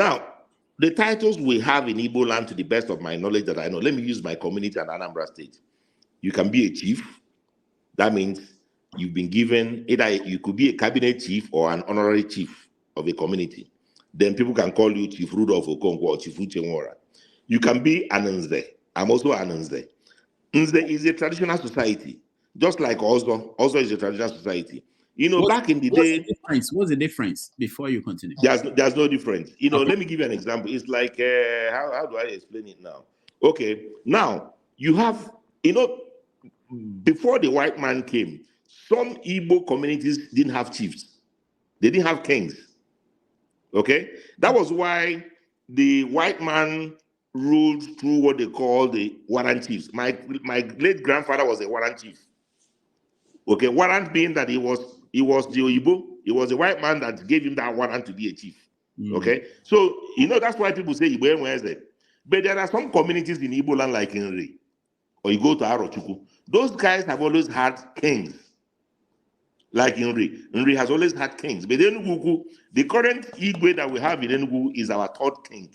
Now, the titles we have in Igboland, to the best of my knowledge that I know, let me use my community and Anambra State. You can be a chief. That means you've been given, either you could be a cabinet chief or an honorary chief of a community. Then people can call you Chief Rudolph Okonkwo or Chief Uche Nworah. You can be an Nze. I'm also an Nze. Nze is a traditional society, just like Ozo. Ozo is a traditional society. Back in the day... What's the difference before you continue? There's no difference. Okay. Let me give you an example. It's like, how do I explain it now? Okay, now, you have, before the white man came, some Igbo communities didn't have chiefs. They didn't have kings. Okay? That was why the white man ruled through what they call the warrant chiefs. My late grandfather was a warrant chief. Okay, warrant being that he was the Oyibo. It was a white man that gave him that warrant to be a chief. Okay, so that's why people say Igbo Nworah. But there are some communities in Igboland like Nri, or you go to Arochukwu. Those guys have always had kings. Like Nri. Nri has always had kings. But Enugu, the current Igwe that we have in Enugu is our third king.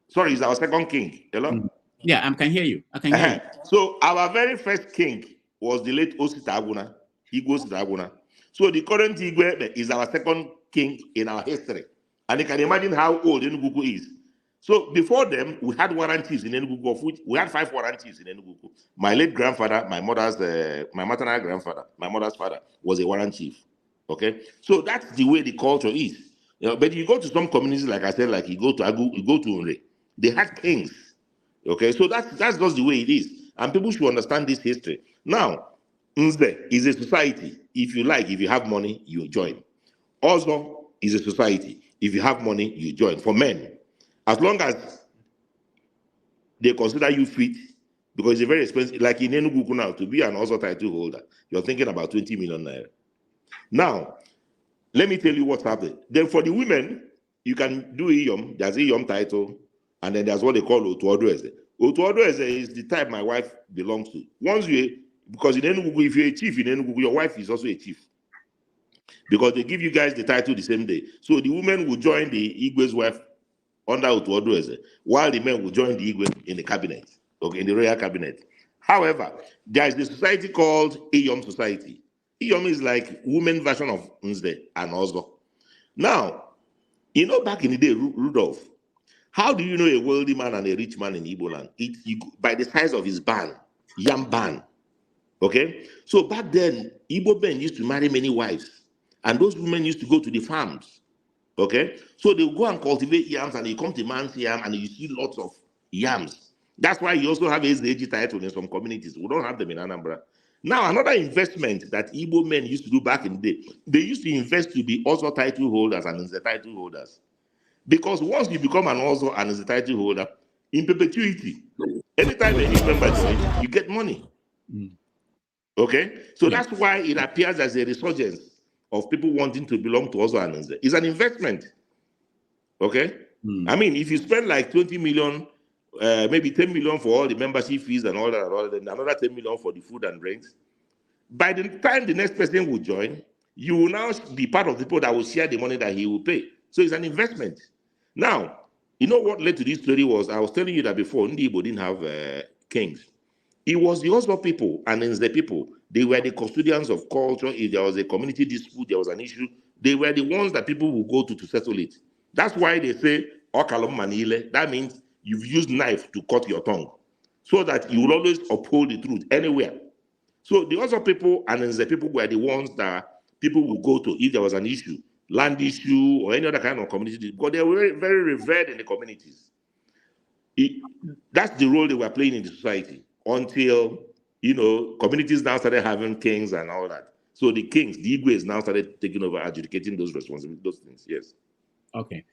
Sorry, is our second king. Hello? Yeah, I can hear you. I can hear you. So our very first king was the late Osita Aguna, Igwe Osita Aguna. So the current Igwe is our second king in our history. And you can imagine how old Enugu is. So before them, we had warrant chiefs in Enugu, of which we had 5 warrant chiefs in Enugu. My late grandfather, my maternal grandfather, my mother's father was a warrant chief. Okay? So that's the way the culture is. But you go to some communities, like I said, like you go to Agu, you go to Unre, they had kings. Okay? So that's just the way it is. And people should understand this history. Now, Nze is a society. If you like, if you have money, you join. Ozo is a society. If you have money, you join. For men, as long as they consider you fit, because it's very expensive. Like in Enugu now, to be an Ozo title holder, you're thinking about 20 million naira. Now, let me tell you what's happening. Then for the women, you can do Iyom. There's Iyom title, and then there's what they call Otuodoeze. Otuodoeze is the type my wife belongs to. Because in Enugu, if you're a chief in Enugu, your wife is also a chief. Because they give you guys the title the same day. So the women will join the Igwe's wife under Otuodoeze, while the men will join the Igwe in the cabinet, okay, in the royal cabinet. However, there is a society called Iyom Society. Iyom is like women version of Nze and Ozo. Now, back in the day, Rudolph, how do you know a wealthy man and a rich man in Igboland? By the size of his barn, yam barn. Okay? So back then, Igbo men used to marry many wives. And those women used to go to the farms. Okay? So they go and cultivate yams, and you come to man's yam and you see lots of yams. That's why you also have AG title in some communities. We don't have them in Anambra. Now, another investment that Igbo men used to do back in the day, they used to invest to be Ozo title holders and Nze title holders. Because once you become an Ozo and Nze title holder, in perpetuity, anytime any member joins, you get money. Okay? So that's why it appears as a resurgence of people wanting to belong to Ozo and Nze. It's an investment. Okay? I mean, if you spend like 20 million, maybe 10 million for all the membership fees and all that, then another 10 million for the food and drinks, by the time the next person will join, you will now be part of the people that will share the money that he will pay. So it's an investment. Now, you know what led to this story was, I was telling you that before, Ndi Igbo didn't have kings. It was the Ozo people and Nze people. They were the custodians of culture. If there was a community dispute, there was an issue, they were the ones that people would go to settle it. That's why they say, Okalom Manile. That means you've used knife to cut your tongue, so that you will always uphold the truth anywhere. So the Ozo people and Nze people were the ones that people would go to if there was an issue, land issue or any other kind of community, because they were very, very revered in the communities. That's the role they were playing in the society until, communities now started having kings and all that. So the kings, the Igwes, now started taking over, adjudicating those responsibilities, those things. Yes. Okay.